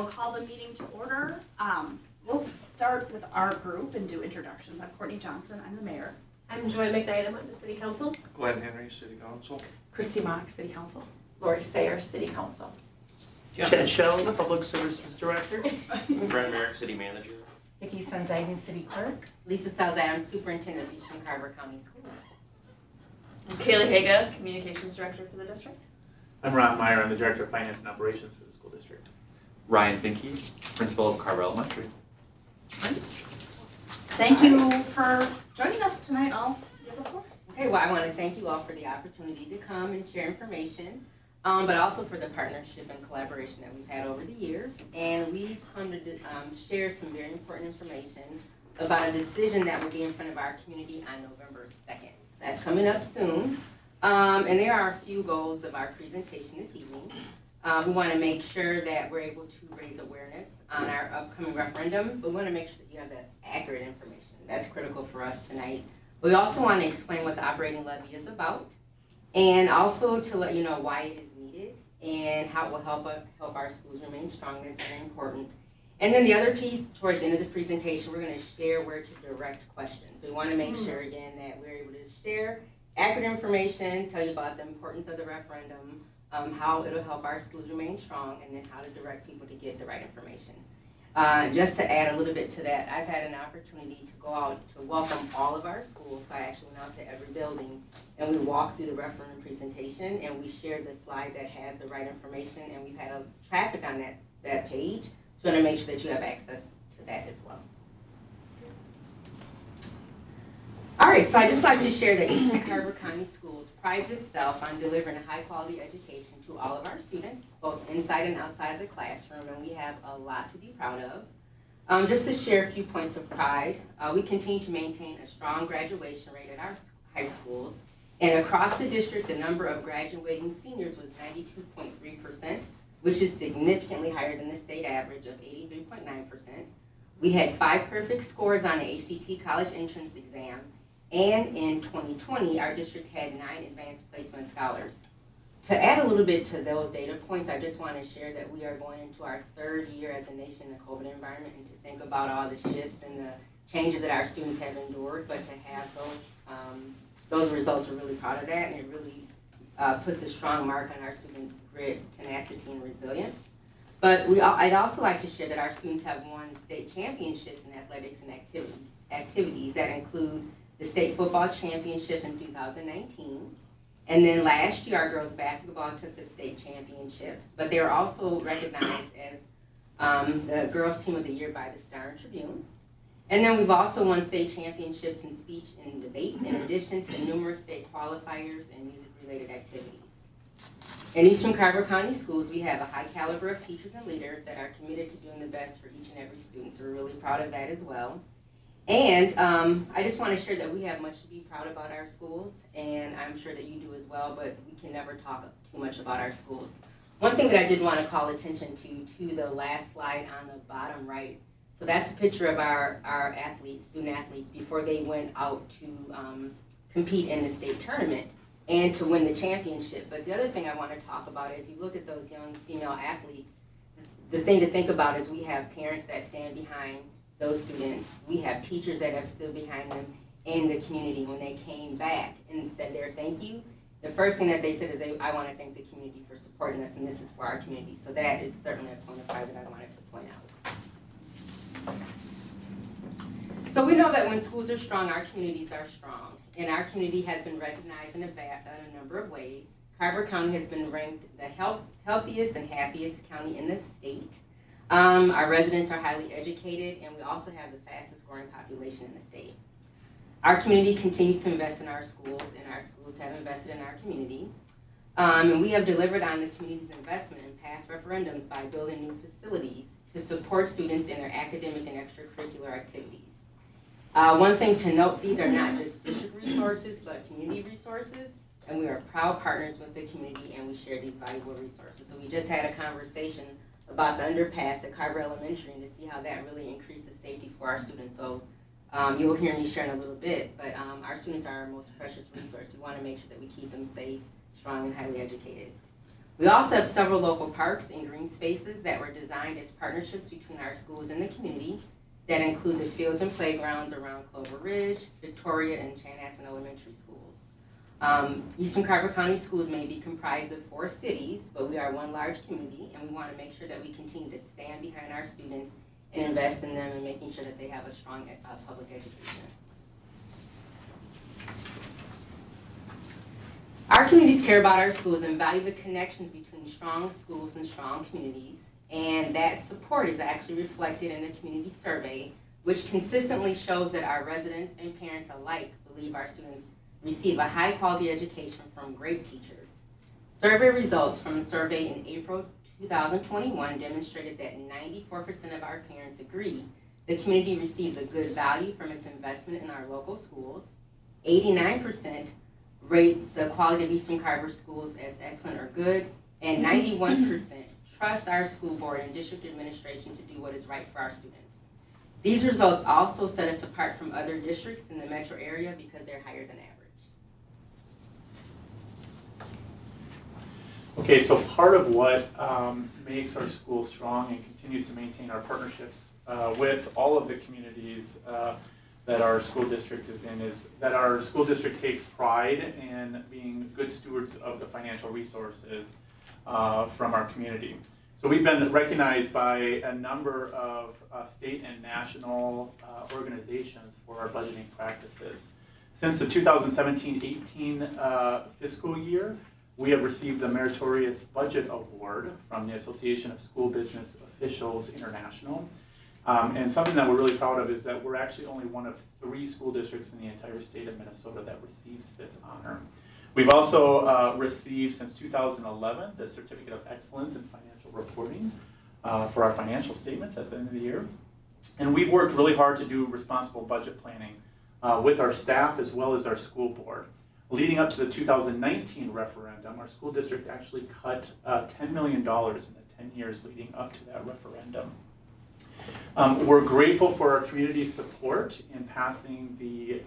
We'll call the meeting to order. We'll start with our group and do introductions. I'm Courtney Johnson. I'm the mayor. I'm Joy McKnight. I'm on the City Council. Glenn Henry, City Council. Christy Mock, City Council. Lori Sayer, City Council. Chad Shell, Public Services Director. Brent Merrick, City Manager. Vicki Senzagen, City Clerk. Lisa Salzadam, Superintendent of Eastern Carver County Schools. Kaylee Haga, Communications Director for the district. I'm Ron Meyer. I'm the Director of Finance and Operations for the school district. Ryan Finke, Principal of Carver Elementary. Thank you for joining us tonight, all. You have the floor. Okay, well, I want to thank you all for the opportunity to come and share information, but also for the partnership and collaboration that we've had over the years. And we've come to share some very important information about a decision that will be in front of our community on November 2nd. That's coming up soon. And there are a few goals of our presentation this evening. We want to make sure that we're able to raise awareness on our upcoming referendum, but we want to make sure that you have the accurate information. That's critical for us tonight. We also want to explain what the operating levy is about, and also to let you know why it is needed and how it will help our schools remain strong. That's very important. And then the other piece, towards the end of this presentation, we're going to share where to direct questions. We want to make sure, again, that we're able to share accurate information, tell you about the importance of the referendum, how it'll help our schools remain strong, and then how to direct people to get the right information. Just to add a little bit to that, I've had an opportunity to go out to welcome all of our schools. So I actually went out to every building, and we walked through the referendum presentation, and we shared the slide that has the right information, and we've had traffic on that page. So I want to make sure that you have access to that as well. All right, so I'd just like to share that Eastern Carver County Schools prides itself on delivering a high-quality education to all of our students, both inside and outside of the classroom, and we have a lot to be proud of. Just to share a few points of pride, we continue to maintain a strong graduation rate at our high schools, and across the district, the number of graduating seniors was 92.3%, which is significantly higher than the state average of 83.9%. We had 5 perfect scores on the ACT college entrance exam, and in 2020, our district had 9 advanced placement scholars. To add a little bit to those data points, I just want to share that we are going into our 3rd year as a nation in the COVID environment, and to think about all the shifts and the changes that our students have endured, but to have those results, we're really proud of that, and it really puts a strong mark on our students' grit, tenacity, and resilience. But I'd also like to share that our students have won state championships in athletics and activities that include the state football championship in 2019. And then last year, our girls basketball took the state championship, but they were also recognized as the girls team of the year by the Star Tribune. And then we've also won state championships in speech and debate, in addition to numerous state qualifiers and music-related activities. In Eastern Carver County Schools, we have a high caliber of teachers and leaders that are committed to doing the best for each and every student, so we're really proud of that as well. And I just want to share that we have much to be proud about our schools, and I'm sure that you do as well, but we can never talk too much about our schools. One thing that I did want to call attention to the last slide on the bottom right. So that's a picture of our athletes, student athletes, before they went out to compete in the state tournament and to win the championship. But the other thing I want to talk about is you look at those young female athletes, the thing to think about is we have parents that stand behind those students. We have teachers that have stood behind them in the community when they came back and said their thank you. The first thing that they said is, I want to thank the community for supporting us, and this is for our community. So that is certainly a point of pride that I wanted to point out. So we know that when schools are strong, our communities are strong. And our community has been recognized in a number of ways. Carver County has been ranked the healthiest and happiest county in the state. Our residents are highly educated, and we also have the fastest growing population in the state. Our community continues to invest in our schools, and our schools have invested in our community. And we have delivered on the community's investment in past referendums by building new facilities to support students in their academic and extracurricular activities. One thing to note, these are not just district resources, but community resources, and we are proud partners with the community, and we share these valuable resources. So we just had a conversation about the underpass at Carver Elementary and to see how that really increases safety for our students. So you'll hear me share in a little bit, but our students are our most precious resource. We want to make sure that we keep them safe, strong, and highly educated. We also have several local parks and green spaces that were designed as partnerships between our schools and the community. That includes the fields and playgrounds around Clover Ridge, Victoria, and Chanhassen Elementary Schools. Eastern Carver County Schools may be comprised of 4 cities, but we are one large community, and we want to make sure that we continue to stand behind our students and invest in them and making sure that they have a strong public education. Our communities care about our schools and value the connections between strong schools and strong communities, and that support is actually reflected in the community survey, which consistently shows that our residents and parents alike believe our students receive a high-quality education from great teachers. Survey results from a survey in April 2021 demonstrated that 94% of our parents agree the community receives a good value from its investment in our local schools. 89% rate the quality of Eastern Carver schools as excellent or good, and 91% trust our school board and district administration to do what is right for our students. These results also set us apart from other districts in the metro area because they're higher than average. Okay, so part of what makes our school strong and continues to maintain our partnerships with all of the communities that our school district is in is that our school district takes pride in being good stewards of the financial resources from our community. So we've been recognized by a number of state and national organizations for our budgeting practices. Since the 2017-18 fiscal year, we have received the Meritorious Budget Award from the Association of School Business Officials International. And something that we're really proud of is that we're actually only one of 3 school districts in the entire state of Minnesota that receives this honor. We've also received, since 2011, the Certificate of Excellence in Financial Reporting for our financial statements at the end of the year. And we've worked really hard to do responsible budget planning with our staff as well as our school board. Leading up to the 2019 referendum, our school district actually cut $10 million in the 10 years leading up to that referendum. We're grateful for our community support in passing the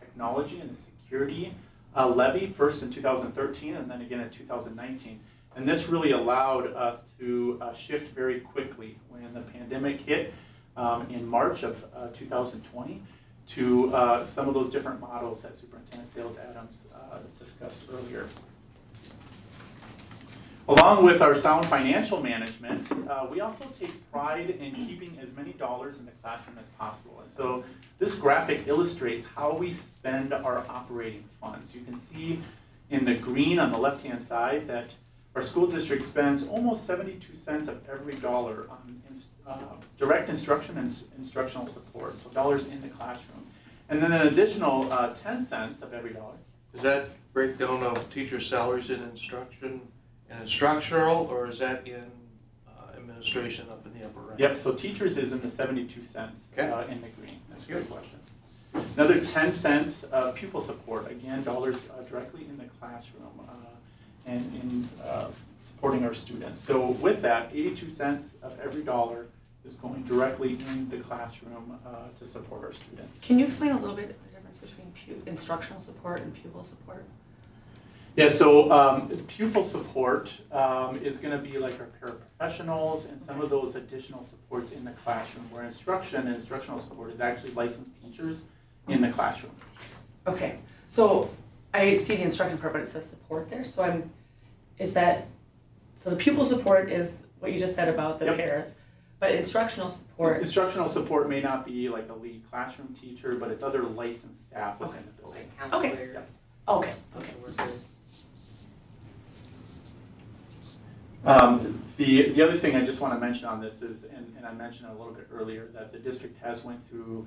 technology and the security levy, first in 2013 and then again in 2019. And this really allowed us to shift very quickly when the pandemic hit in March of 2020 to some of those different models that Superintendent Sales Adams discussed earlier. Along with our sound financial management, we also take pride in keeping as many dollars in the classroom as possible. And so this graphic illustrates how we spend our operating funds. You can see in the green on the left-hand side that our school district spends almost 72 cents of every dollar on direct instruction and instructional support, so dollars in the classroom. And then an additional 10 cents of every dollar. Is that breakdown of teacher salaries in instruction and instructional, or is that in administration up in the upper right? Yep, so teachers is in the 72 cents Okay. in the green. That's a good question. Another 10 cents of pupil support, again, dollars directly in the classroom and in supporting our students. So with that, 82 cents of every dollar is going directly in the classroom to support our students. Can you explain a little bit the difference between instructional support and pupil support? Yeah, so pupil support is going to be like our paraprofessionals and some of those additional supports in the classroom, where instruction and instructional support is actually licensed teachers in the classroom. Okay, so I see the instruction part, but it says support there. So so the pupil support is what you just said about the Yep. pairs, but instructional support. Instructional support may not be like a lead classroom teacher, but it's other licensed staff within the building. Like Okay. counselors, Yep. Okay. social workers. The other thing I just want to mention on this is, and I mentioned it a little bit earlier, that the district has went through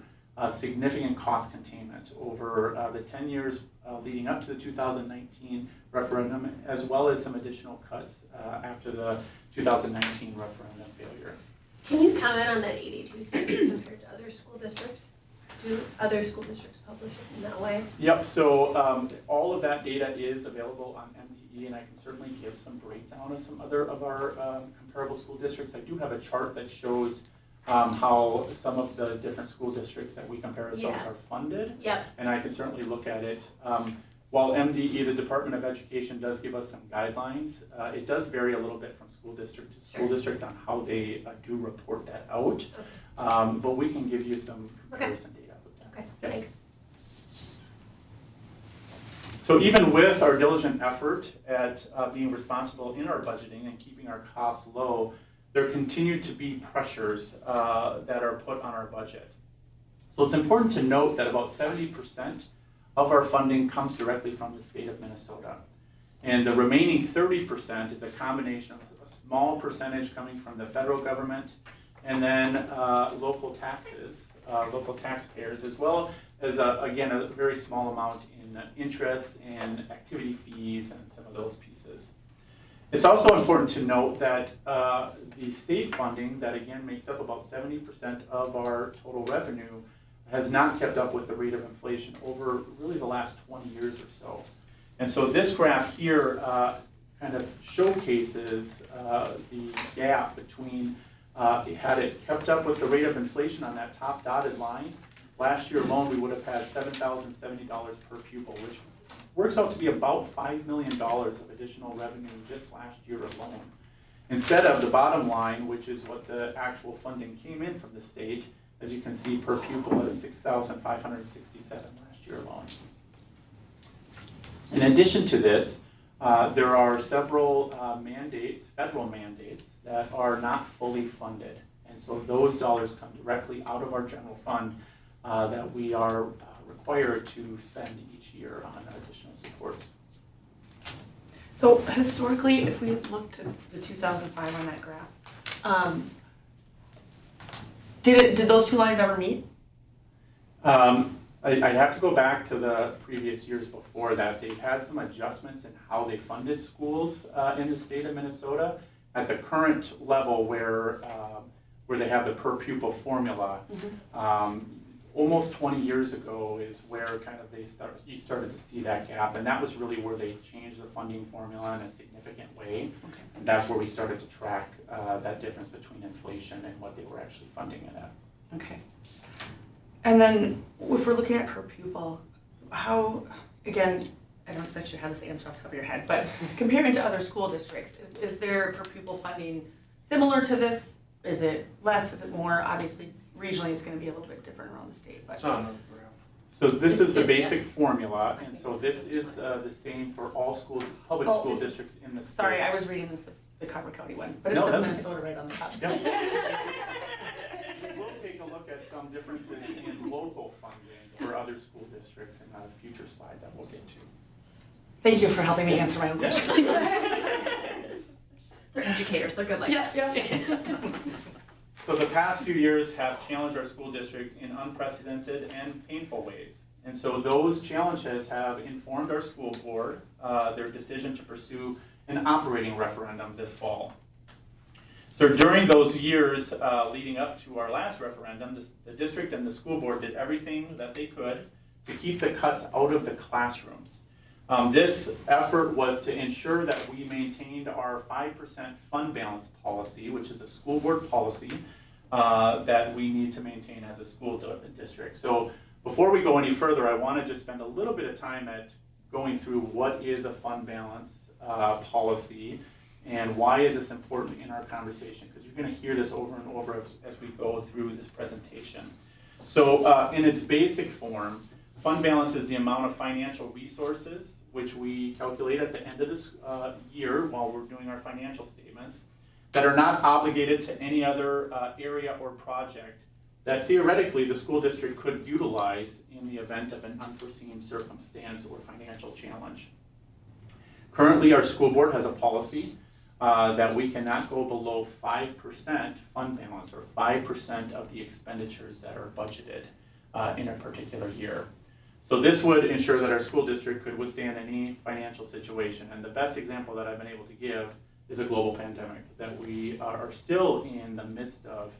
significant cost containment over the 10 years leading up to the 2019 referendum, as well as some additional cuts after the 2019 referendum failure. Can you comment on that 82 cents compared to other school districts? Do other school districts publish it in that way? Yep, so all of that data is available on MDE, and I can certainly give some breakdown of some other of our comparable school districts. I do have a chart that shows how some of the different school districts that we compare ourselves Yeah. are funded, Yep. and I can certainly look at it. While MDE, the Department of Education, does give us some guidelines, it does vary a little bit from school district to school district on how they do report that out. But we can give you some comparison data with that. Okay, thanks. So even with our diligent effort at being responsible in our budgeting and keeping our costs low, there continue to be pressures that are put on our budget. So it's important to note that about 70% of our funding comes directly from the state of Minnesota. And the remaining 30% is a combination of a small percentage coming from the federal government and then local taxes, local taxpayers, as well as, again, a very small amount in interest and activity fees and some of those pieces. It's also important to note that the state funding, that again makes up about 70% of our total revenue, has not kept up with the rate of inflation over really the last 20 years or so. And so this graph here kind of showcases the gap between, had it kept up with the rate of inflation on that top dotted line, last year alone we would have had $7,070 per pupil, which works out to be about $5 million of additional revenue just last year alone. Instead of the bottom line, which is what the actual funding came in from the state, as you can see, per pupil at $6,567 last year alone. In addition to this, there are several mandates, federal mandates, that are not fully funded. And so those dollars come directly out of our general fund that we are required to spend each year on additional supports. So historically, if we look to the 2005 on that graph, did those two lines ever meet? I'd have to go back to the previous years before that. They've had some adjustments in how they funded schools in the state of Minnesota. At the current level where they have the per pupil formula, almost 20 years ago is where kind of you started to see that gap, and that was really where they changed the funding formula in a significant way. Okay. And that's where we started to track that difference between inflation and what they were actually funding it at. Okay. And then if we're looking at per pupil, how, again, I don't expect you to have this answer off the top of your head, but comparing to other school districts, is their per pupil funding similar to this? Is it less? Is it more? Obviously, regionally, it's going to be a little bit different around the state. But It's on the graph. So this is the basic formula, and so this is the same for all public school districts in the state. Sorry, I was reading this as the Carver County one, but it No, says that's Minnesota right on the top. Yeah. We will take a look at some differences in local funding for other school districts in a future slide that we'll get to. Thank you for helping me answer my own question. We're educators, so good luck. Yeah. So the past few years have challenged our school district in unprecedented and painful ways. And so those challenges have informed our school board, their decision to pursue an operating referendum this fall. So during those years leading up to our last referendum, the district and the school board did everything that they could to keep the cuts out of the classrooms. This effort was to ensure that we maintained our 5% fund balance policy, which is a school board policy that we need to maintain as a school district. So before we go any further, I want to just spend a little bit of time at going through what is a fund balance policy and why is this important in our conversation, because you're going to hear this over and over as we go through this presentation. So in its basic form, fund balance is the amount of financial resources which we calculate at the end of this year while we're doing our financial statements that are not obligated to any other area or project that theoretically the school district could utilize in the event of an unforeseen circumstance or financial challenge. Currently, our school board has a policy that we cannot go below 5% fund balance, or 5% of the expenditures that are budgeted in a particular year. So this would ensure that our school district could withstand any financial situation. And the best example that I've been able to give is a global pandemic that we are still in the midst of,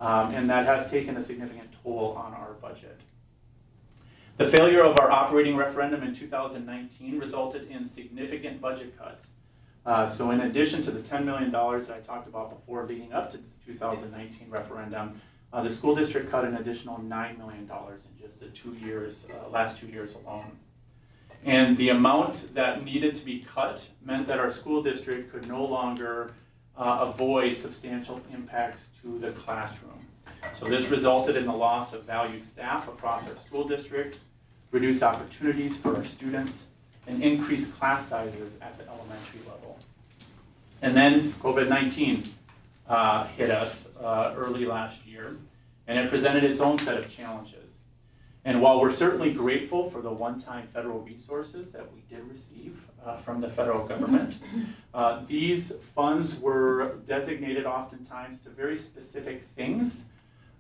and that has taken a significant toll on our budget. The failure of our operating referendum in 2019 resulted in significant budget cuts. So in addition to the $10 million that I talked about before leading up to the 2019 referendum, the school district cut an additional $9 million in just the last 2 years alone. And the amount that needed to be cut meant that our school district could no longer avoid substantial impacts to the classroom. So this resulted in the loss of valued staff across our school district, reduced opportunities for our students, and increased class sizes at the elementary level. And then COVID-19 hit us early last year, and it presented its own set of challenges. And while we're certainly grateful for the one-time federal resources that we did receive from the federal government, these funds were designated oftentimes to very specific things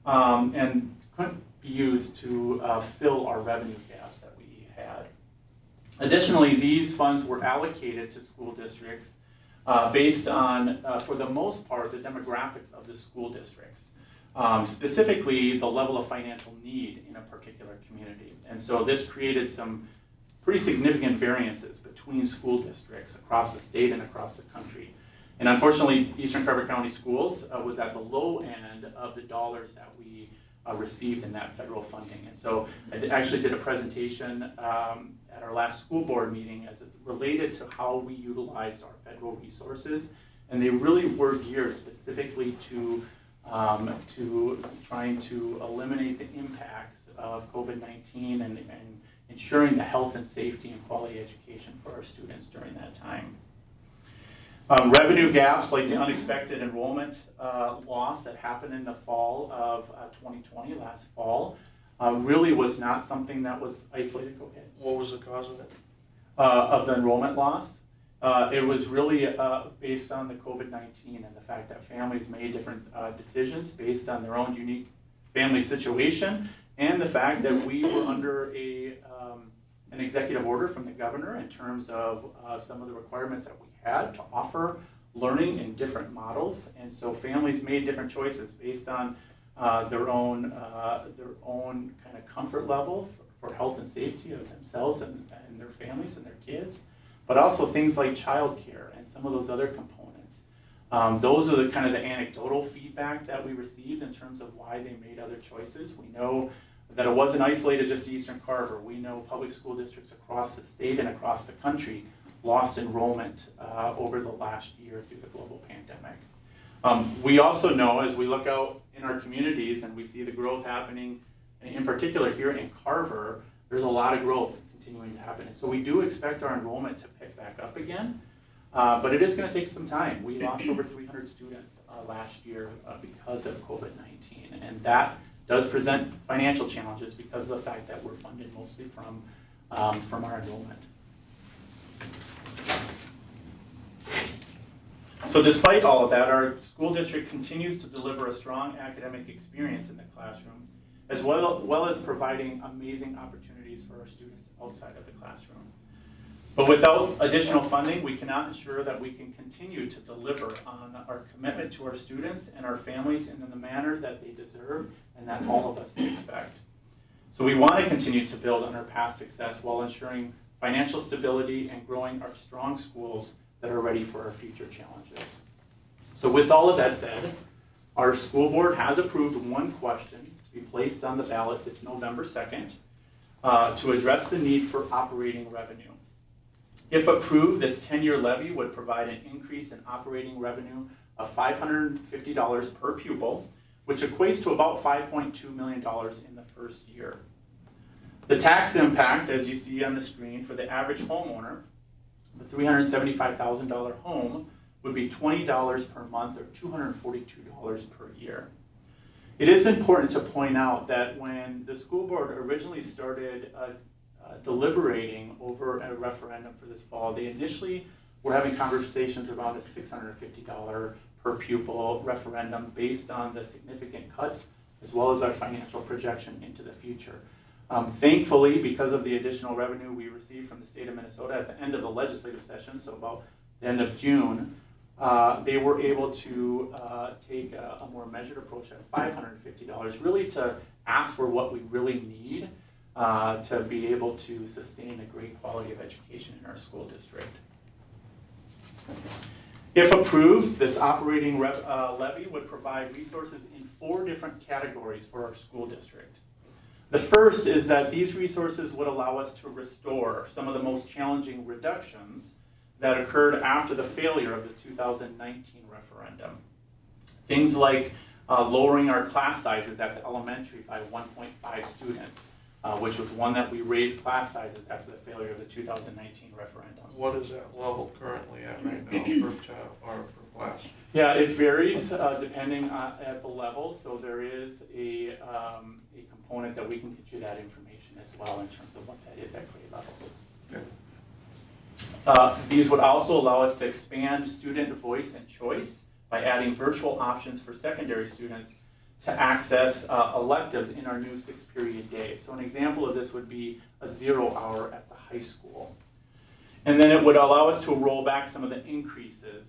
and couldn't be used to fill our revenue gaps that we had. Additionally, these funds were allocated to school districts based on, for the most part, the demographics of the school districts. Specifically, the level of financial need in a particular community. And so this created some pretty significant variances between school districts across the state and across the country. And unfortunately, Eastern Carver County Schools was at the low end of the dollars that we received in that federal funding. And so I actually did a presentation at our last school board meeting as it related to how we utilized our federal resources. And they really were geared specifically to trying to eliminate the impacts of COVID-19 and ensuring the health and safety and quality education for our students during that time. Revenue gaps like the unexpected enrollment loss that happened in the fall of 2020, last fall, really was not something that was isolated. Go ahead. What was the cause of it? Of the enrollment loss. It was really based on the COVID-19 and the fact that families made different decisions based on their own unique family situation, and the fact that we were under an executive order from the governor in terms of some of the requirements that we had to offer learning in different models. And so families made different choices based on their own kind of comfort level for health and safety of themselves and their families and their kids, but also things like childcare and some of those other components. Those are the kind of the anecdotal feedback that we received in terms of why they made other choices. We know that it wasn't isolated just to Eastern Carver. We know public school districts across the state and across the country lost enrollment over the last year through the global pandemic. We also know, as we look out in our communities and we see the growth happening, in particular here in Carver, there's a lot of growth continuing to happen. And so we do expect our enrollment to pick back up again, but it is going to take some time. We lost over 300 students last year because of COVID-19, and that does present financial challenges because of the fact that we're funded mostly from our enrollment. So despite all of that, our school district continues to deliver a strong academic experience in the classroom, as well as providing amazing opportunities for our students outside of the classroom. But without additional funding, we cannot ensure that we can continue to deliver on our commitment to our students and our families in the manner that they deserve and that all of us expect. So we want to continue to build on our past success while ensuring financial stability and growing our strong schools that are ready for our future challenges. So with all of that said, our school board has approved one question to be placed on the ballot this November 2nd to address the need for operating revenue. If approved, this 10-year levy would provide an increase in operating revenue of $550 per pupil, which equates to about $5.2 million in the first year. The tax impact, as you see on the screen, for the average homeowner, the $375,000 home, would be $20 per month or $242 per year. It is important to point out that when the school board originally started deliberating over a referendum for this fall, they initially were having conversations around a $650 per pupil referendum based on the significant cuts as well as our financial projection into the future. Thankfully, because of the additional revenue we received from the state of Minnesota at the end of the legislative session, so about the end of June, they were able to take a more measured approach at $550, really to ask for what we really need to be able to sustain a great quality of education in our school district. If approved, this operating levy would provide resources in 4 different categories for our school district. The first is that these resources would allow us to restore some of the most challenging reductions that occurred after the failure of the 2019 referendum. Things like lowering our class sizes at the elementary by 1.5 students, which was one that we raised class sizes after the failure of the 2019 referendum. What is that level currently at right now per child or per class? Yeah, it varies depending at the level. So there is a component that we can get you that information as well in terms of what that is at grade levels. Okay. These would also allow us to expand student voice and choice by adding virtual options for secondary students to access electives in our new 6-period day. So an example of this would be a 0 hour at the high school. And then it would allow us to roll back some of the increases,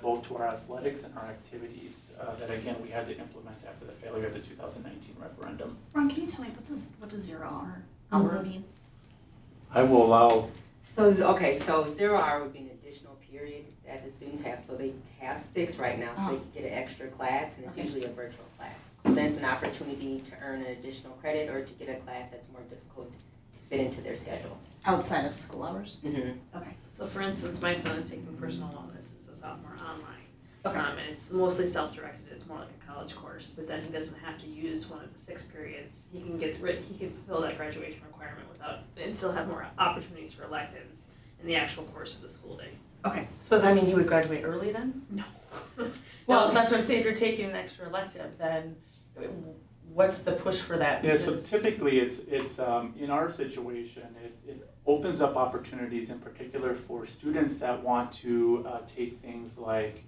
both to our athletics and our activities that, again, we had to implement after the failure of the 2019 referendum. Ron, can you tell me what does 0 hour mean? I will allow. So 0 hour would be an additional period that the students have. So they have 6 right now, so they can get an extra class, and it's usually a virtual class. So then it's an opportunity to earn an additional credit or to get a class that's more difficult to fit into their schedule. Outside of school hours? Mm-hmm. Okay. So for instance, my son is taking personal wellness as a sophomore online. Okay. And it's mostly self-directed, it's more like a college course, but then he doesn't have to use one of the 6 periods. He can fulfill that graduation requirement and still have more opportunities for electives in the actual course of the school day. Okay. So does that mean he would graduate early then? No. Well, that's what I'm saying, if you're taking an extra elective, then what's the push for that? Yeah, so Because- typically it's in our situation, it opens up opportunities in particular for students that want to take things like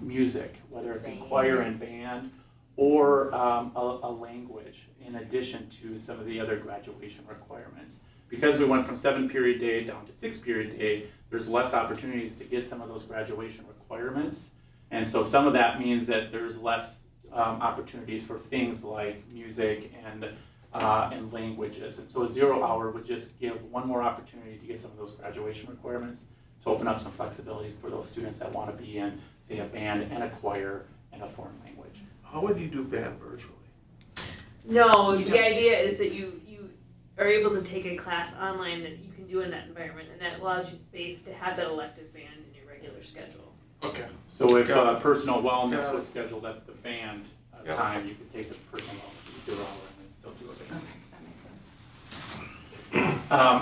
music, whether it be choir and band, or a language in addition to some of the other graduation requirements. Because we went from 7-period day down to 6-period day, there's less opportunities to get some of those graduation requirements. And so some of that means that there's less opportunities for things like music and languages. And so a 0 hour would just give one more opportunity to get some of those graduation requirements to open up some flexibility for those students that want to be in, say, a band and a choir and a foreign language. How would you do band virtually? No, You the don't. idea is that you are able to take a class online that you can do in that environment, and that allows you space to have that elective band in your regular schedule. Okay. So if Got it. personal wellness Got it. was scheduled at the band Yeah. time, you could take the personal wellness to 0 hour and then still do a band. Okay, that makes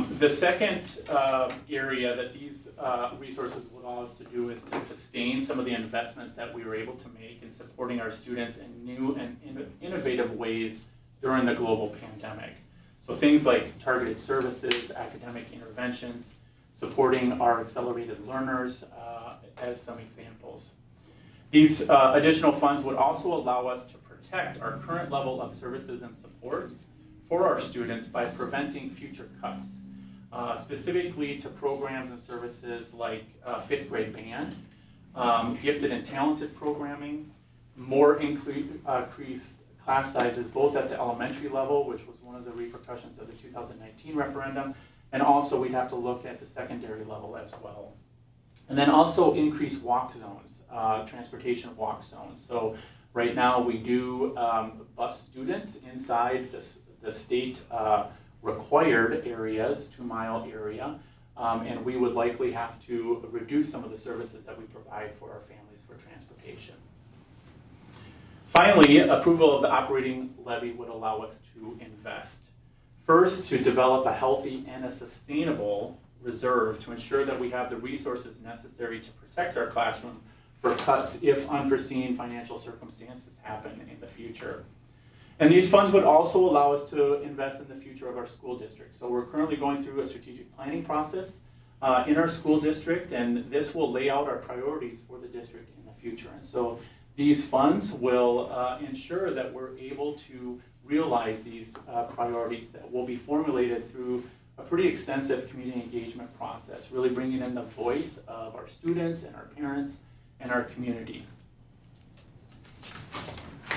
sense. The second area that these resources would allow us to do is to sustain some of the investments that we were able to make in supporting our students in new and innovative ways during the global pandemic. So things like targeted services, academic interventions, supporting our accelerated learners as some examples. These additional funds would also allow us to protect our current level of services and supports for our students by preventing future cuts, specifically to programs and services like 5th grade band, gifted and talented programming, more increased class sizes both at the elementary level, which was one of the repercussions of the 2019 referendum, and also we'd have to look at the secondary level as well. And then also increase walk zones, transportation walk zones. So right now we do bus students inside the state required areas, 2-mile area, and we would likely have to reduce some of the services that we provide for our families for transportation. Finally, approval of the operating levy would allow us to invest. First, to develop a healthy and a sustainable reserve to ensure that we have the resources necessary to protect our classroom for cuts if unforeseen financial circumstances happen in the future. And these funds would also allow us to invest in the future of our school district. So we're currently going through a strategic planning process in our school district, and this will lay out our priorities for the district in the future. And so these funds will ensure that we're able to realize these priorities that will be formulated through a pretty extensive community engagement process, really bringing in the voice of our students and our parents and our community.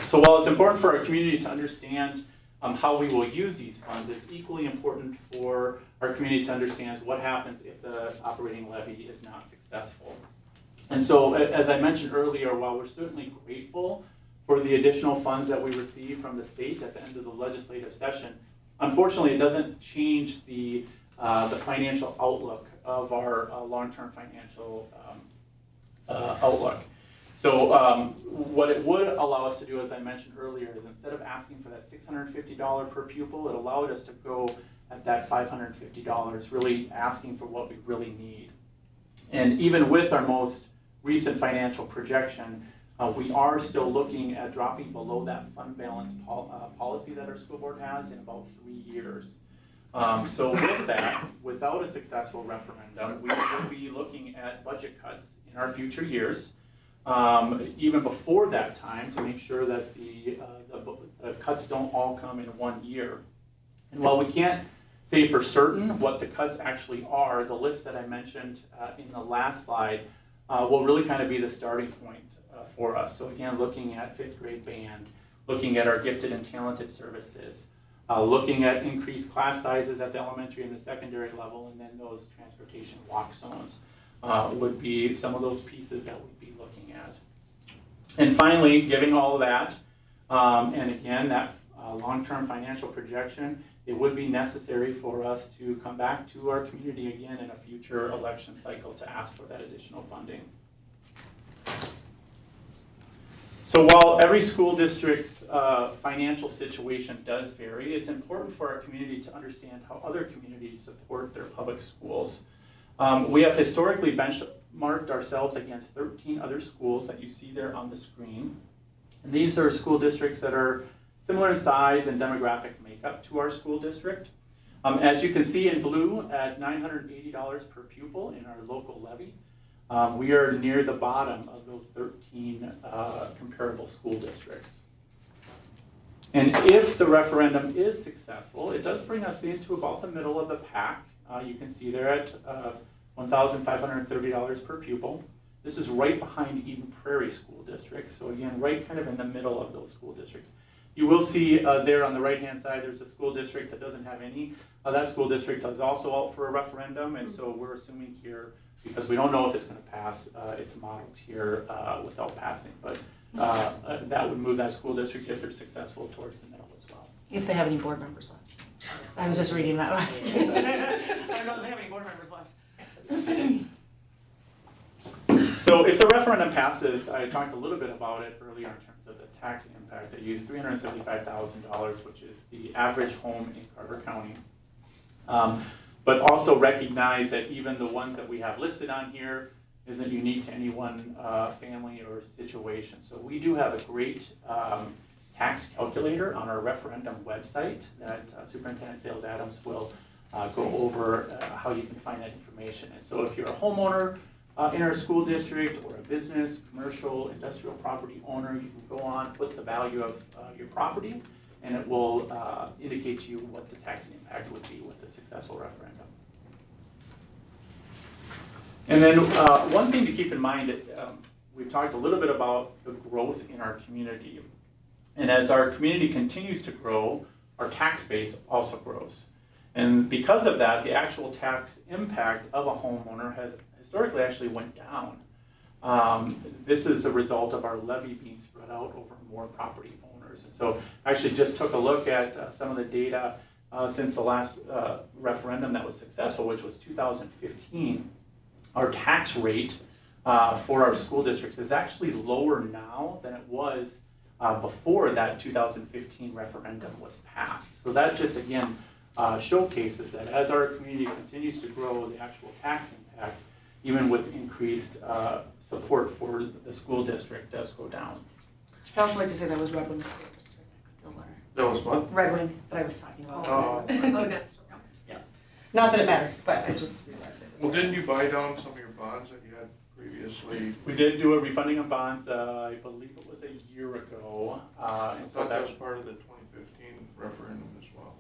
So while it's important for our community to understand how we will use these funds, it's equally important for our community to understand what happens if the operating levy is not successful. And so, as I mentioned earlier, while we're certainly grateful for the additional funds that we receive from the state at the end of the legislative session. Unfortunately, it doesn't change the financial outlook of our long-term financial outlook. So what it would allow us to do, as I mentioned earlier, is instead of asking for that $650 per pupil, it allowed us to go at that $550, really asking for what we really need. And even with our most recent financial projection, we are still looking at dropping below that fund balance policy that our school board has in about 3 years. So with that, without a successful referendum, we will be looking at budget cuts in our future years, even before that time, to make sure that the cuts don't all come in 1 year. And while we can't say for certain what the cuts actually are, the list that I mentioned in the last slide will really kind of be the starting point for us. So again, looking at 5th grade band, looking at our gifted and talented services, looking at increased class sizes at the elementary and the secondary level, and then those transportation walk zones would be some of those pieces that we'd be looking at. And finally, given all of that, and again, that long-term financial projection, it would be necessary for us to come back to our community again in a future election cycle to ask for that additional funding. So while every school district's financial situation does vary, it's important for our community to understand how other communities support their public schools. We have historically benchmarked ourselves against 13 other schools that you see there on the screen. And these are school districts that are similar in size and demographic makeup to our school district. As you can see in blue, at $980 per pupil in our local levy, we are near the bottom of those 13 comparable school districts. And if the referendum is successful, it does bring us into about the middle of the pack. You can see there at $1,530 per pupil. This is right behind Eden Prairie School District. So again, right kind of in the middle of those school districts. You will see there on the right-hand side, there's a school district that doesn't have any. That school district is also out for a referendum, and so we're assuming here, because we don't know if it's going to pass, it's modeled here without passing. But that would move that school district, if they're successful, towards the middle as well. If they have any board members left. I was just reading that last week. I don't know if they have any board members left. So if the referendum passes, I talked a little bit about it earlier in terms of the tax impact. I used $375,000, which is the average home in Carver County. But also recognize that even the ones that we have listed on here isn't unique to any one family or situation. So we do have a great tax calculator on our referendum website that Superintendent Sales Adams will go over how you can find that information. And so if you're a homeowner in our school district, or a business, commercial, industrial property owner, you can go on, put the value of your property, and it will indicate to you what the tax impact would be with a successful referendum. And then one thing to keep in mind, we've talked a little bit about the growth in our community. And as our community continues to grow, our tax base also grows. And because of that, the actual tax impact of a homeowner has historically actually went down. This is a result of our levy being spread out over more property owners. And so I actually just took a look at some of the data since the last referendum that was successful, which was 2015. Our tax rate for our school districts is actually lower now than it was before that 2015 referendum was passed. So that just, again, showcases that as our community continues to grow, the actual tax impact, even with increased support for the school district, does go down. I'd also like to say that was Red Wing School District, Stillwater. That was what? Red Wing that I was talking about. Oh. Oh, next. Not that it matters, but I just realized it. Well, didn't you buy down some of your bonds that you had previously? We did do a refunding of bonds, I believe it was a year ago. I And so thought that that was part of the 2015 referendum as well.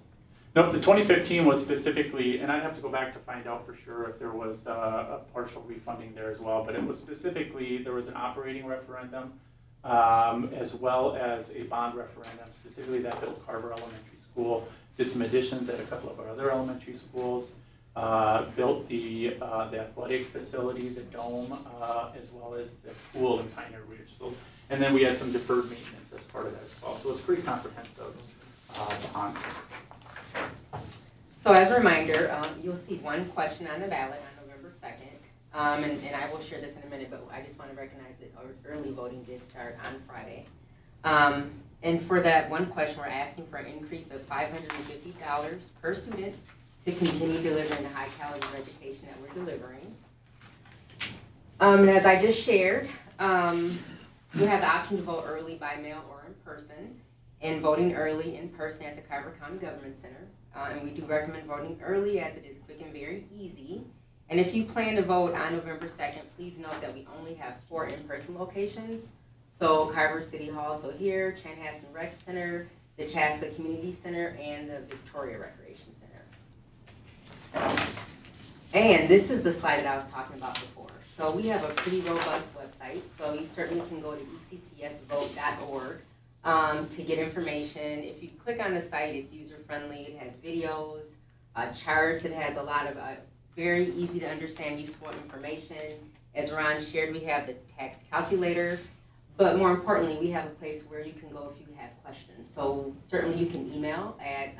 No, the 2015 was specifically, and I'd have to go back to find out for sure if there was a partial refunding there as well, but it was specifically, there was an operating referendum as well as a bond referendum, specifically that built Carver Elementary School, did some additions at a couple of our other elementary schools, built the athletic facility, the dome, as well as the pool in Pioneer Ridge. So And then we had some deferred maintenance as part of that as well. So it's pretty comprehensive bond. So as a reminder, you'll see one question on the ballot on November 2nd. And I will share this in a minute, but I just want to recognize that early voting did start on Friday. And for that one question, we're asking for an increase of $550 per student to continue delivering the high caliber education that we're delivering. And as I just shared, you have the option to vote early by mail or in person, and voting early in person at the Carver County Government Center. And we do recommend voting early as it is quick and very easy. And if you plan to vote on November 2nd, please note that we only have 4 in-person locations. So Carver City Hall, so here, Chanhassen Rec Center, the Chaska Community Center, and the Victoria Recreation Center. And this is the slide that I was talking about before. So we have a pretty robust website, so you certainly can go to eccsvote.org to get information. If you click on the site, it's user-friendly. It has videos, charts. It has a lot of very easy to understand, useful information. As Ron shared, we have the tax calculator, but more importantly, we have a place where you can go if you have questions. So certainly you can email at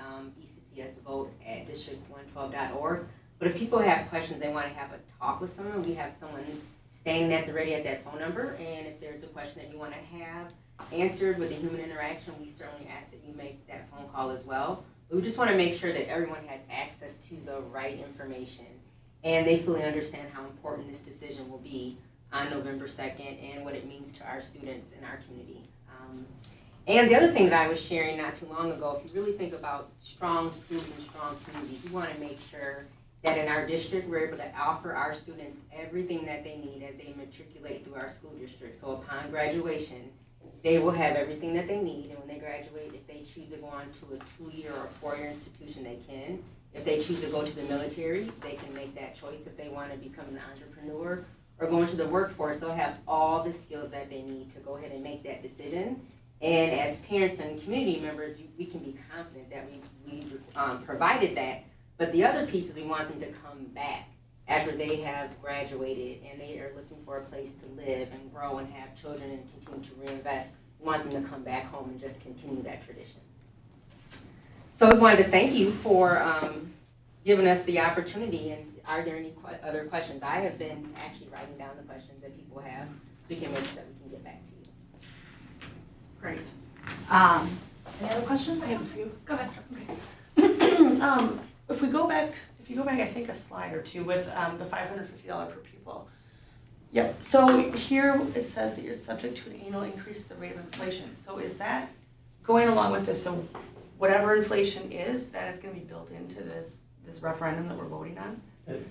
eccsvote@district112.org. But if people have questions, they want to have a talk with someone, we have someone standing at the ready at that phone number. And if there's a question that you want to have answered with a human interaction, we certainly ask that you make that phone call as well. But we just want to make sure that everyone has access to the right information and they fully understand how important this decision will be on November 2nd and what it means to our students and our community. And the other thing that I was sharing not too long ago, if you really think about strong schools and strong communities, we want to make sure that in our district we're able to offer our students everything that they need as they matriculate through our school district. So upon graduation, they will have everything that they need, and when they graduate, if they choose to go on to a 2-year or 4-year institution, they can. If they choose to go to the military, they can make that choice. If they want to become an entrepreneur or go into the workforce, they'll have all the skills that they need to go ahead and make that decision. And as parents and community members, we can be confident that we provided that. But the other piece is we want them to come back after they have graduated and they are looking for a place to live and grow and have children and continue to reinvest. We want them to come back home and just continue that tradition. So we wanted to thank you for giving us the opportunity. And are there any other questions? I have been actually writing down the questions that people have so we can make sure that we can get back to you. Great. Any other questions? I have a few. Go ahead. Okay. If you go back, I think a slide or two with the $550 per pupil. Yep. So here it says that you're subject to an annual increase in the rate of inflation. So is that going along with this? So whatever inflation is, that is going to be built into this referendum that we're voting on?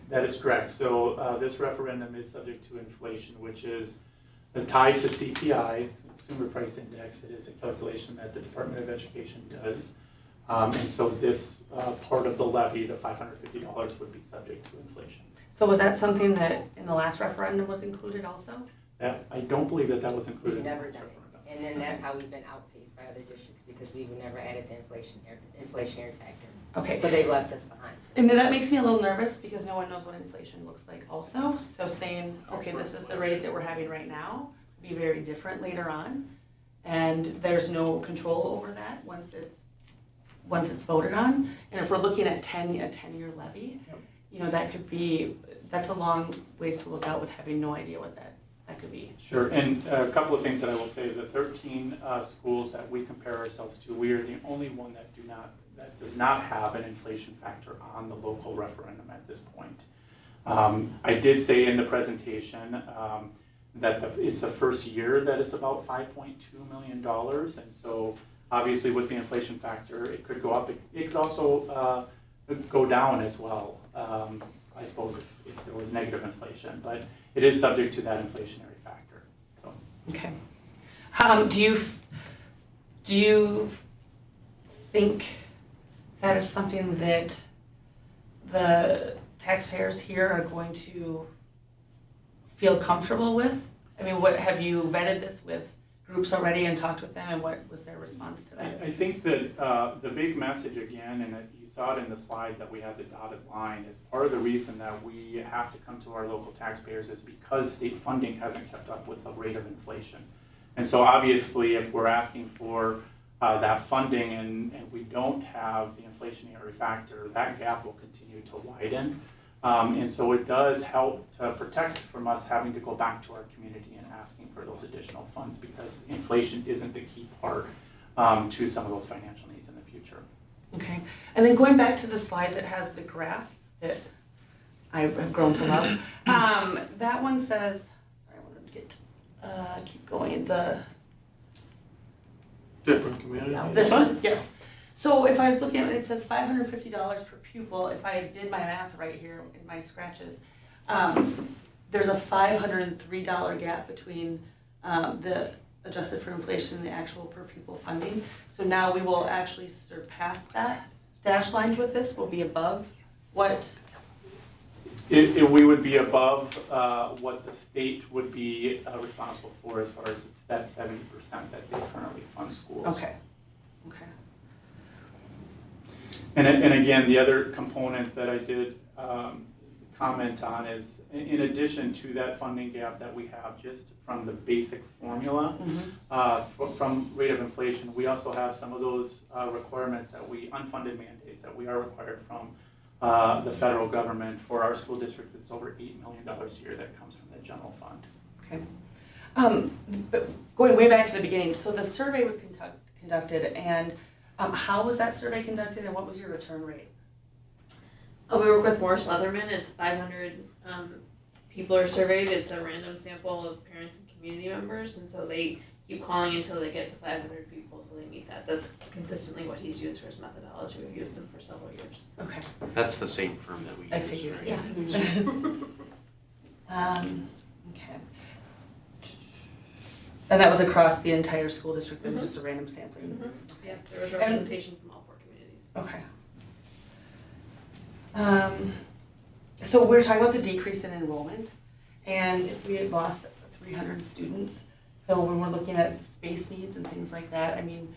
That is correct. So this referendum is subject to inflation, which is tied to CPI, Consumer Price Index. It is a calculation that the Department of Education does. And so this part of the levy, the $550, would be subject to inflation. So was that something that in the last referendum was included also? I don't believe that was included. We've in never this done it. referendum. And then that's how we've been outpaced by other districts because we've never added the inflationary factor. Okay. So they left us behind. And then that makes me a little nervous because no one knows what inflation looks like also. So saying, okay, this is the rate that we're having right now, will be very different later on. And there's no control over that once it's voted on. And if we're looking at a 10-year levy, you know, that's a long ways to look out with having no idea what that could be. Sure, and a couple of things that I will say. The 13 schools that we compare ourselves to, we are the only one that does not have an inflation factor on the local referendum at this point. I did say in the presentation that it's the first year that it's about $5.2 million, and so obviously with the inflation factor, it could go up. It could also go down as well, I suppose, if there was negative inflation, but it is subject to that inflationary factor. So. Okay. Do you think that is something that the taxpayers here are going to feel comfortable with? I mean, have you vetted this with groups already and talked with them, and what was their response to that? I think that the big message again, and you saw it in the slide that we have the dotted line, is part of the reason that we have to come to our local taxpayers is because state funding hasn't kept up with the rate of inflation. And so obviously, if we're asking for that funding and we don't have the inflationary factor, that gap will continue to widen. And so it does help to protect from us having to go back to our community and asking for those additional funds, because inflation isn't the key part to some of those financial needs in the future. Okay, and then going back to the slide that has the graph that I have grown to love, that one says, sorry, I wanted to get, keep going, Different communities. this one, yes. So if I was looking at it, it says $550 per pupil. If I did my math right here in my scratches, there's a $503 gap between the adjusted for inflation and the actual per pupil funding. So now we will actually surpass that dash line with this. We'll be above what? We would be above what the state would be responsible for, as far as it's that 70% that they currently fund schools. Okay. Okay. And again, the other component that I did comment on is, in addition to that funding gap that we have just from the basic formula, from rate of inflation, we also have some of those requirements unfunded mandates that we are required from the federal government for our school district. It's over $8 million a year that comes from the general fund. Okay. But going way back to the beginning, so the survey was conducted, and how was that survey conducted, and what was your return rate? We work with Morris Leatherman. It's 500 people are surveyed. It's a random sample of parents and community members, and so they keep calling until they get to 500 people, so they meet that. That's consistently what he's used for his methodology. We've used him for several years. Okay. That's the same firm that we use. I figured, right? yeah. Okay. And that was across the entire school district, and just a random sampling? Yeah, there was representation from all 4 communities. Okay. So we're talking about the decrease in enrollment, and if we had lost 300 students, so when we're looking at space needs and things like that, I mean,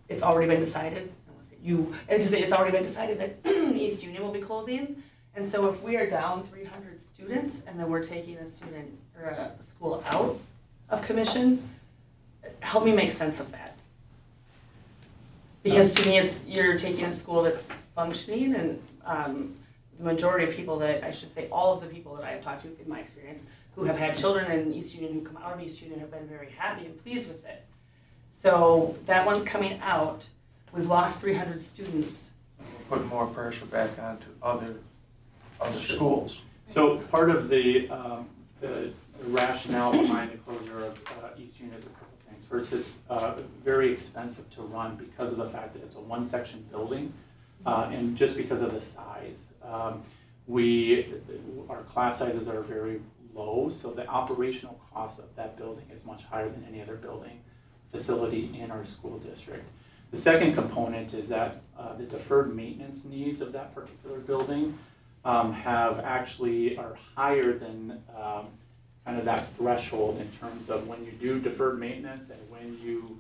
it's already been decided. It's already been decided that East Union will be closing, and so if we are down 300 students, and then we're taking a student or a school out of commission, help me make sense of that. Because to me, you're taking a school that's functioning, and the majority of people I should say all of the people that I have talked to in my experience who have had children in East Union, who come out of East Union, have been very happy and pleased with it. So that one's coming out. We've lost 300 students. Put more pressure back onto other schools. So part of the rationale behind the closure of East Union is a couple things. First, it's very expensive to run because of the fact that it's a one-section building, and just because of the size. Our class sizes are very low, so the operational cost of that building is much higher than any other building facility in our school district. The second component is that the deferred maintenance needs of that particular building are higher than kind of that threshold in terms of when you do deferred maintenance and when you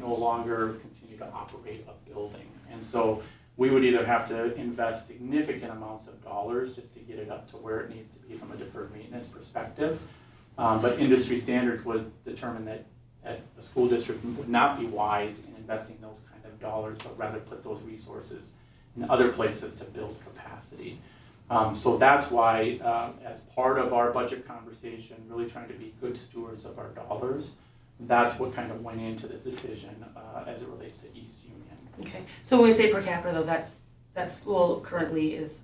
no longer continue to operate a building. And so we would either have to invest significant amounts of dollars just to get it up to where it needs to be from a deferred maintenance perspective. But industry standards would determine that a school district would not be wise in investing those kind of dollars, but rather put those resources in other places to build capacity. So that's why, as part of our budget conversation, really trying to be good stewards of our dollars, that's what kind of went into this decision as it relates to East Union. Okay. So when we say per capita, though, that school currently is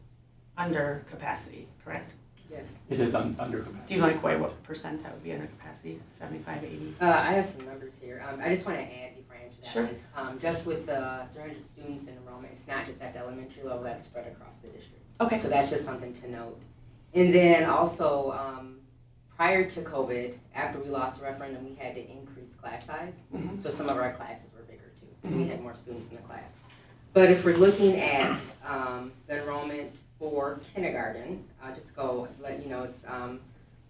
under capacity, correct? Yes. It is under capacity. Do you like what percent that would be under capacity? 75, 80? I have some numbers here. I just want to add before I answer that Sure. one. Just with the 300 students in enrollment, it's not just at the elementary level, that's spread across the district. Okay. So that's just something to note. And then also, prior to COVID, after we lost the referendum, we had to increase class size. Mhm. So some of our classes were bigger too, because we had more students in the class. But if we're looking at the enrollment for kindergarten, I'll just go let you know it's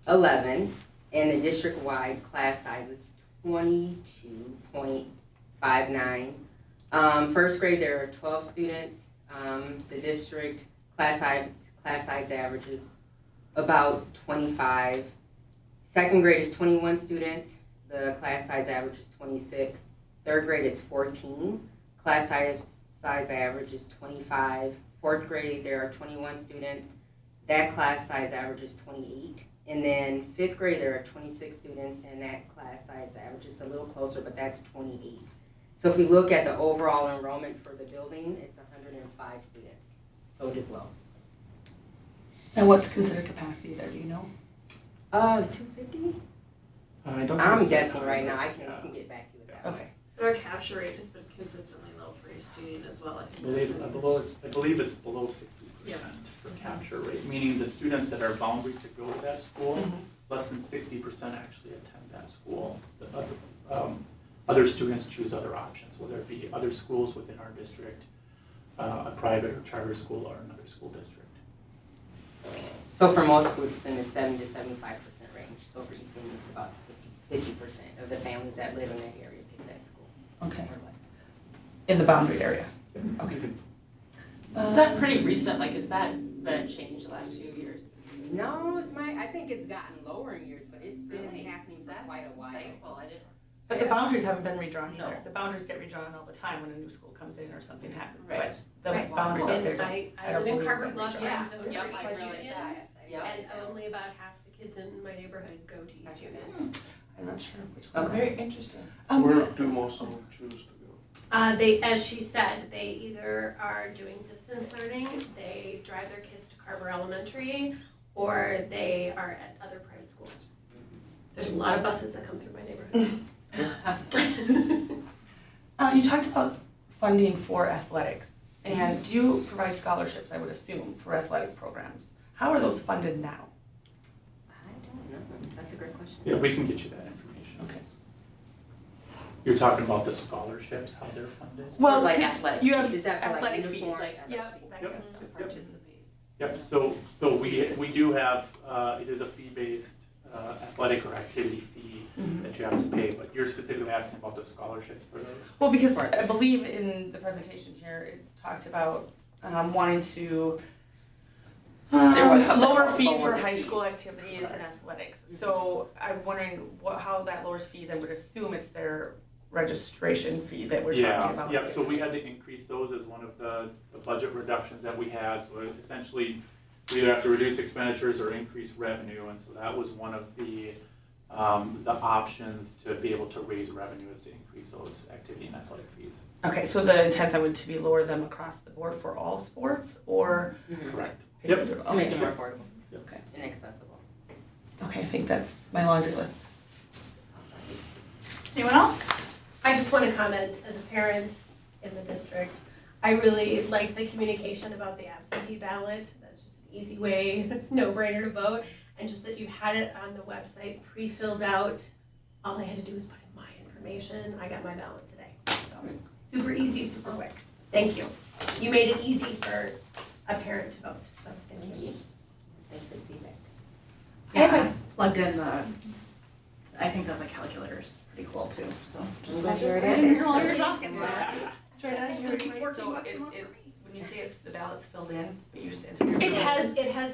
11, and the district-wide class size is 22.59. First grade, there are 12 students. The district class size average is about 25. Second grade is 21 students. the class size average is 26. Third grade, it's 14. Class size average is 25. Fourth grade, there are 21 students. That class size average is 28. And then fifth grade, there are 26 students, and that class size average, it's a little closer, but that's 28. So if we look at the overall enrollment for the building, it's 105 students. So it is low. And what's considered capacity there, do you know? It's 250? I don't I'm think it's guessing that right high, now. I but, can get back to you with that. Okay. Our capture rate has been consistently low for each student as well, I think. I believe it's below 60% for capture rate, meaning the students that are boundary to go to that school, less than 60% actually attend that school. The other students choose other options, whether it be other schools within our district, a private or charter school, or another school district. So for most schools, it's in the 70 to 75% range. So for East Union, it's about 50% of the families that live in that area pick that school. Okay. Or less. In the boundary area? Okay. Is that pretty recent? Like, has that been changed the last few years? No, I think it's gotten lower in years, but it's been Really? happening for quite a while. Thankful, I didn't. But the boundaries haven't been redrawn No. either. The boundaries get redrawn all the time when a new school comes in or something happens. Right. But the Right. boundaries out there And don't. I don't live in believe Carver they've Bluff, been yeah, redrawn. so Yep, it's I East realized Union, that. Yep. and only about half the kids in my neighborhood go to East Union. I'm not sure which one. Oh, very interesting. Where do most of them choose to go? They, as she said, they either are doing distance learning, they drive their kids to Carver Elementary, or they are at other private schools. There's a lot of buses that come through my neighborhood. You talked about funding for athletics, and do you provide scholarships, I would assume, for athletic programs? How are those funded now? I don't know. That's a great question. Yeah, we can get you that information. Okay. You're talking about the scholarships, how they're funded? Well, like 'cause athletic you have fees. Is that for, like, athletic fees. uniform? Yeah, Fees. that Yep. kind of stuff. To participate. Yep, so we do have, it is a fee-based athletic or activity fee Mhm. that you have to pay, but you're specifically asking about the scholarships for those? Well, because I believe in the presentation here, it talked about wanting to There was something lower about fees for lower high school fees. activities and athletics. So I'm wondering how that lowers fees. I would assume it's their registration fee that we're talking about. Yeah, so we had to increase those as one of the budget reductions that we had. So essentially, we either have to reduce expenditures or increase revenue, and so that was one of the options to be able to raise revenue is to increase those activity and athletic fees. Okay, so the intent then would to be lower them across the board for all sports, or? Correct. Yep. To make it more affordable. Yep. Okay. And accessible. Okay, I think that's my laundry list. Anyone else? I just want to comment, as a parent in the district, I really like the communication about the absentee ballot. That's just an easy way, no-brainer to vote. And just that you had it on the website pre-filled out. All I had to do was put in my information. I got my ballot today. So super easy, super quick. Thank you. You made it easy for a parent to vote, so thank you. Thanks for the feedback. I haven't plugged in I think that the calculator's pretty cool too, so. Just Glad like you're right at in it. here while you're talking, so. Try that It's here, gonna be right? 14 So bucks a month. it's, when you say it's the ballot's filled in, but you just enter your. It has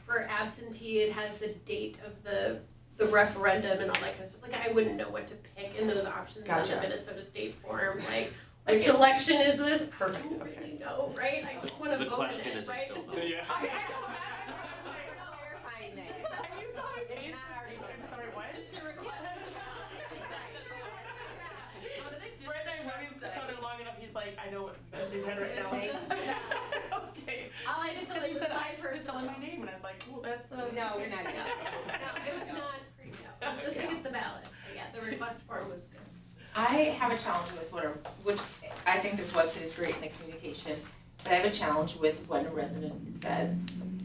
for absentee, it has the date of the referendum and all that kind of stuff. Like, I wouldn't know what to pick in those options on Gotcha. the Minnesota State form, like, which election is this? Perfect, I don't okay. really know, right? I just wanna The vote in question it, isn't right? filled out. Yeah. Verifying that. You saw my It's face. not already I'm sorry, what? Brett and I worked each other long enough, he's like, I know what's in his head right now. Okay. All I did Because was you just said buy I first. was telling my name, and I was like, well, that's No, we're not. No, it was not pretty, no, just to get the ballot. But yeah, the request form was good. I have a challenge with which I think this website is great in the communication, but I have a challenge with when a resident says,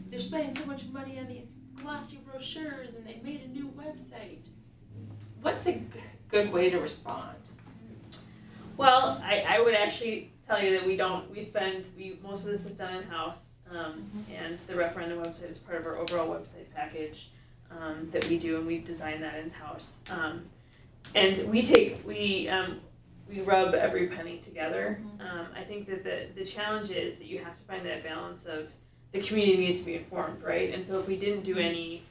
they're spending so much money on these glossy brochures and they made a new website. What's a good way to respond? Well, I would actually tell you that most of this is done in-house, and the referendum website is part of our overall website package that we do, and we design that in-house. And we rub every penny together. I think that the challenge is that you have to find that balance of the community needs to be informed, right? And so if we didn't do any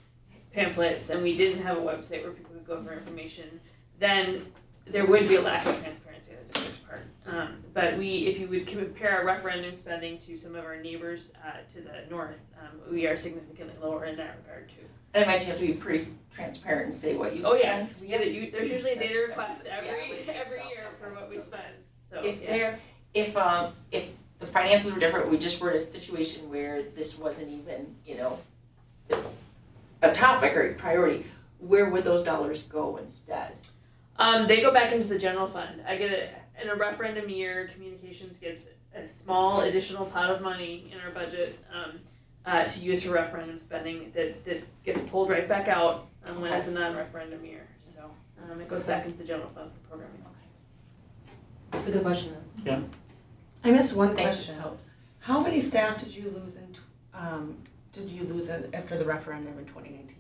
pamphlets and we didn't have a website where people could go for information, then there would be a lack of transparency on the district's part. But if you would compare our referendum spending to some of our neighbors to the north, we are significantly lower in that regard too. And I imagine you have to be pretty transparent and say what you spend. Oh yes, we get it. There's usually a data That's- request yeah, every we think so. year for what we spend. So If yeah. if the finances were different, we just were in a situation where this wasn't even, a topic or a priority, where would those dollars go instead? They go back into the general fund. I get it in a referendum year. Communications gets a small additional pot of money in our budget to use for referendum spending that gets pulled right back out when it's a non-referendum year. So it goes back into the general fund for programming. That's a good question though. I missed one Thanks, question. it helps. How many staff did you lose after the referendum in 2019?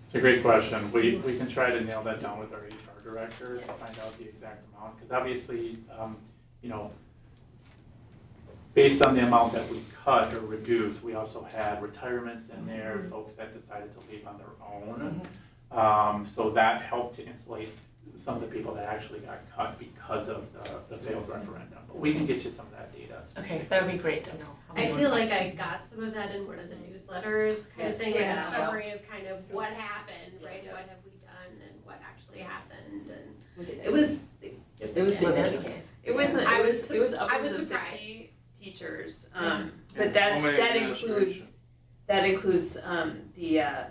It's a great question. We can try to nail that down with our HR director to find out the exact amount, because obviously, based on the amount that we cut or reduced, we also had retirements in there, folks that decided to leave on their own. So that helped to insulate some of the people that actually got cut because of the failed referendum. But we can get you some of that data. Okay, that would be great to know. how many I were feel cut. like I got some of that in one of the newsletters, kind of thing, like a Yeah. summary of kind of what happened, right? What have we done and what actually happened, and We did that. it was. It was significant. It wasn't. I It was- was I upwards was of surprised. 50 teachers. How But many administration? that includes the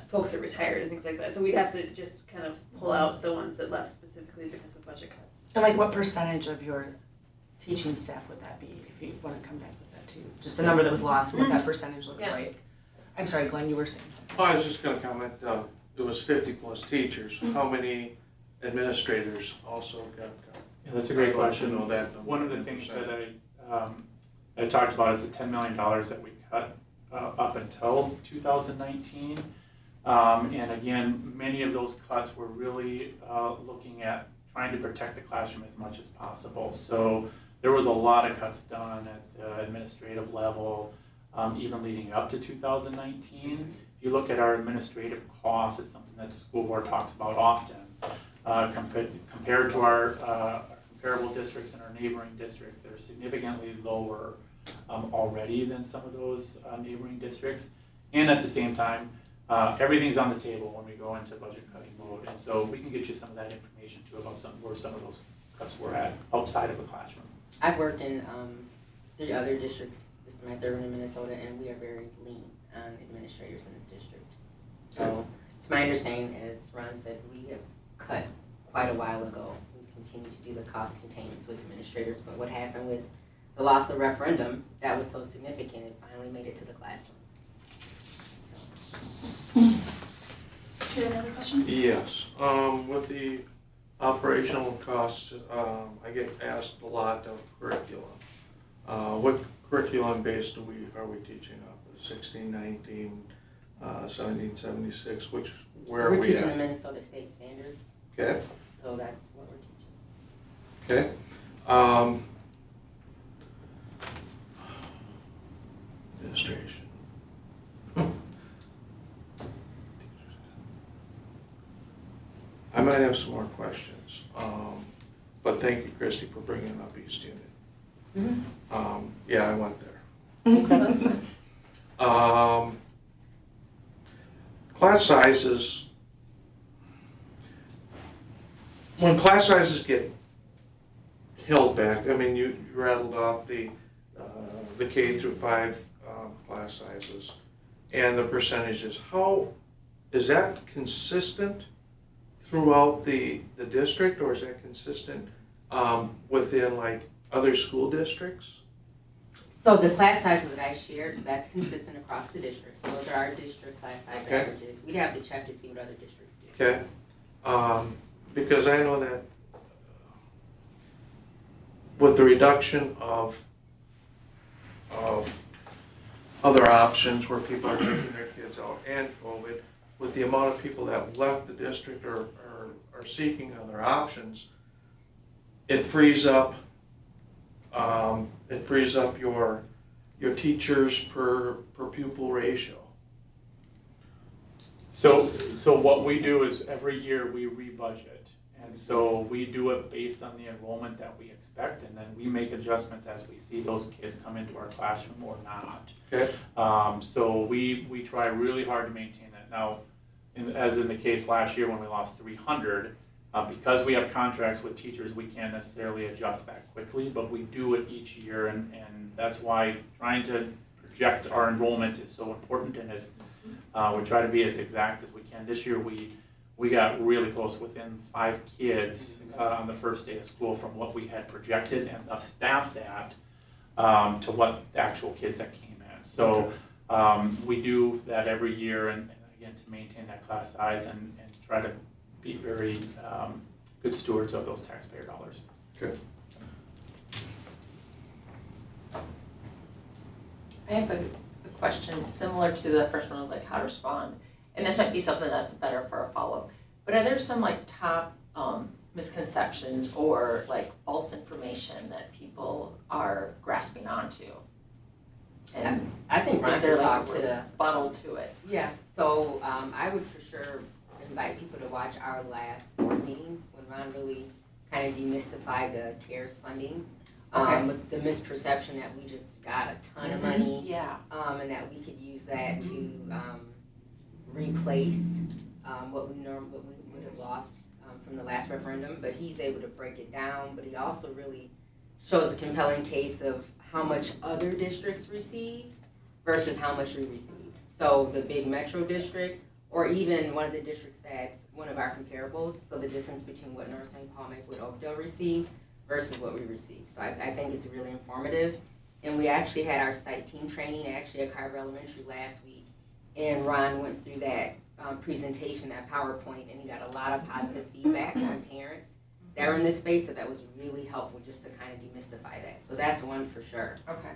folks that retired and things like that. So we'd have to just kind of pull out the ones that left specifically because of budget cuts. And like what percentage of your teaching staff would that be, if you want to come back with that too? Just the number that was lost, what that percentage looks Yeah. like. I'm sorry, Glenn, you were saying. Oh, I was just gonna comment, it was 50 plus teachers. How many administrators also got cut? Yeah, that's a great I'd like to question. know that number One of the in things that percentage. I talked about is the $10 million that we cut up until 2019. And again, many of those cuts were really looking at trying to protect the classroom as much as possible. So there was a lot of cuts done at the administrative level, even leading up to 2019. If you look at our administrative costs, it's something that the school board talks about often. Compared to our comparable districts and our neighboring districts, they're significantly lower already than some of those neighboring districts. And at the same time, everything's on the table when we go into budget cutting mode. And so we can get you some of that information too about where some of those cuts were at outside of the classroom. I've worked in 3 other districts. This is my 3rd one in Minnesota, and we are very lean on administrators in this district. So it's my understanding, as Ron said, we have cut quite a while ago. We continue to do the cost containments with administrators, but what happened with the loss of the referendum, that was so significant, it finally made it to the classroom. Do you have any other questions? Yes, with the operational costs, I get asked a lot of curriculum. What curriculum base are we teaching up? 1619, 1776, where are We're we teaching the at? Minnesota State Standards, Okay, so that's what we're teaching. okay. Administration. I might have some more questions, but thank you, Christy, for bringing up East Union. Yeah, I went there. Class sizes, when class sizes get held back, I mean, you rattled off the K through 5 class sizes and the percentages. How, is that consistent throughout the district, or is that consistent within like other school districts? So the class sizes that I shared, that's consistent across the districts. Those are our district class size Okay. averages. We'd have to check to see what other districts do. Okay, because I know that with the reduction of other options where people are taking their kids out and COVID, with the amount of people that left the district or are seeking other options, it frees up your teachers per pupil ratio. So what we do is every year we rebudget. And so we do it based on the enrollment that we expect, and then we make adjustments as we see those kids come into our classroom or not. Okay. So we try really hard to maintain that. Now, as in the case last year when we lost 300, because we have contracts with teachers, we can't necessarily adjust that quickly, but we do it each year, and that's why trying to project our enrollment is so important, and we try to be as exact as we can. This year we got really close, within 5 kids on the first day of school from what we had projected, and thus staffed that to what the actual kids that came in. So we do that every year, and again, to maintain that class size and try to be very good stewards of those taxpayer dollars. Good. I have a question similar to the first one of like how to respond, and this might be something that's better for a follow-up. But are there some like top misconceptions or like false information that people are grasping onto? And I think is there like talk a to the rebuttal to it? Yeah, so I would for sure invite people to watch our last board meeting when Ron really kind of demystified the CARES funding. Okay. With the misperception that we just got a ton of money, Yeah. and that we could use that to replace what we would have lost from the last referendum. But he's able to break it down, but he also really shows a compelling case of how much other districts received versus how much we received. So the big metro districts, or even one of the districts that's one of our comparables, so the difference between what North St. Paul, Maplewood, Oakdale received versus what we received. So I think it's really informative. And we actually had our site team training actually at Carver Elementary last week, and Ron went through that presentation, that PowerPoint, and he got a lot of positive feedback from parents that are in this space, that was really helpful just to kind of demystify that. So that's one for sure. Okay.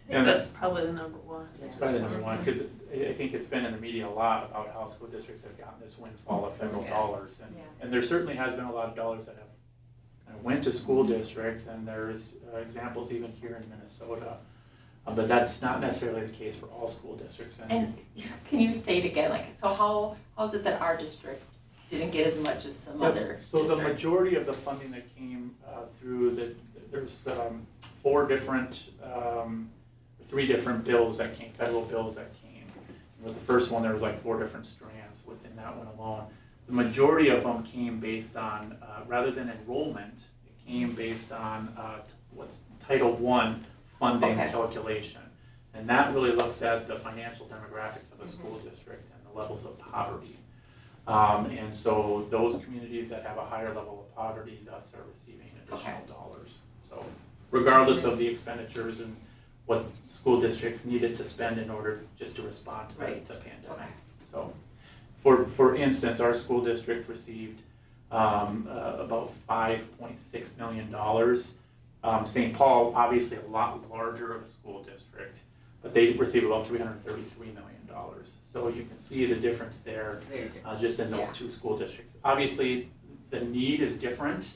I think that's probably the number one. It's probably the number one, because I think it's been in the media a lot about how school districts have gotten this windfall of federal dollars. And there certainly has been a lot of dollars that have kind of went to school districts, and there's examples even here in Minnesota. But that's not necessarily the case for all school districts. And can you say it again? Like, so how is it that our district didn't get as much as some other So districts? the majority of the funding that came through there's 3 different bills that came, federal bills that came. And with the first one, there was like 4 different strands within that one alone. The majority of them came based on, rather than enrollment, it came based on what's Title I funding calculation. And that really looks at the financial demographics of a school district and the levels of poverty. And so those communities that have a higher level of poverty thus are receiving additional dollars. So regardless of the expenditures and what school districts needed to spend in order just to respond to the pandemic. So for instance, our school district received about $5.6 million. St. Paul, obviously a lot larger of a school district, but they received about $333 million. So you can see the difference there just in those 2 school districts. Obviously, the need is different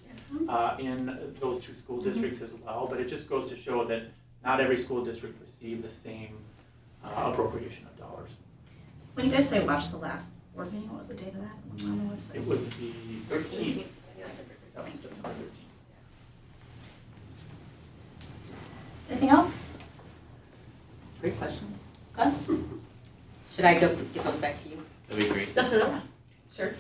in those 2 school districts as well, but it just goes to show that not every school district received the same appropriation of dollars. When you guys say watch the last board meeting, what was the date of that on the website? It was the 13th. September 13th. Anything else? Great question. Good. Should I get those back to you? That'd be great. Sure.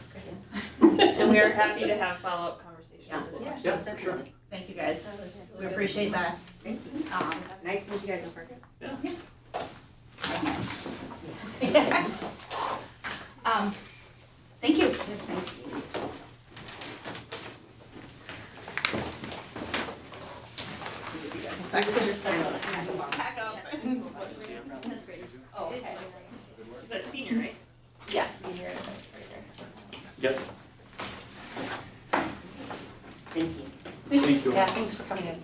And we are happy to have follow-up conversations. Yeah. Yeah, for sure. Thank you, guys. We appreciate that. Thank you. Nice to meet you guys in person. Thank you. Yes, thank you. A second. Back up. Oh, okay. That's senior, right? Yes, senior. Yep. Thank you. Thank you. Yeah, thanks for coming in.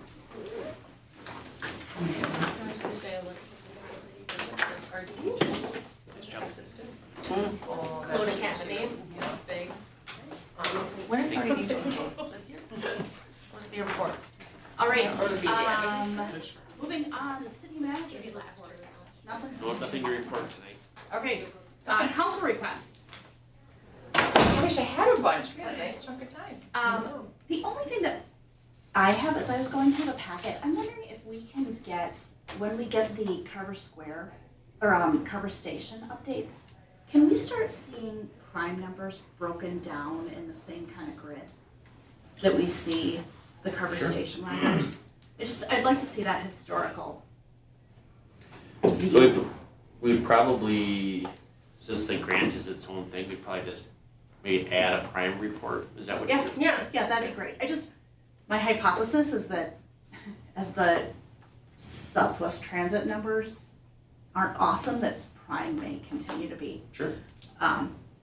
Clone Academy, big. When are you going to this year? What's the report? All right, Or the media. moving on to city manager's report. Nothing? Nothing to report tonight. Okay, council requests. I wish I had a bunch, we had a nice chunk of time. The only thing that I have as I was going through the packet, I'm wondering if we can get, when we get the Carver Square, or Carver Station updates, can we start seeing prime numbers broken down in the same kind of grid that we see the Carver Sure. Station numbers? I'd like to see that historical view. We'd probably, since the grant is its own thing, we'd probably just maybe add a prime report. Is that what you're? Yeah, that'd be great. My hypothesis is that as the Southwest Transit numbers aren't awesome, that Prime may continue to be Sure.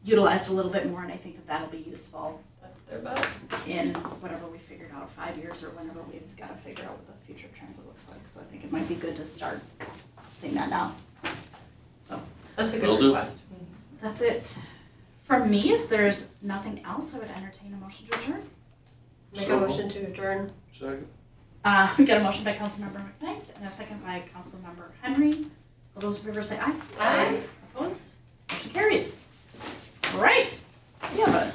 utilized a little bit more, and I think that that'll be useful That's their vote. in whatever we figured out, 5 years or whenever we've got to figure out what the future of transit looks like. So I think it might be good to start seeing that now. So That's a Will good do. request. that's it from me. If there's nothing else, I would entertain a motion to adjourn. Make a So- motion to adjourn. Second? We got a motion by Councilmember McKnight and a second by Councilmember Henry. All those in favor say aye. Aye. Opposed? Motion carries. All right. We have a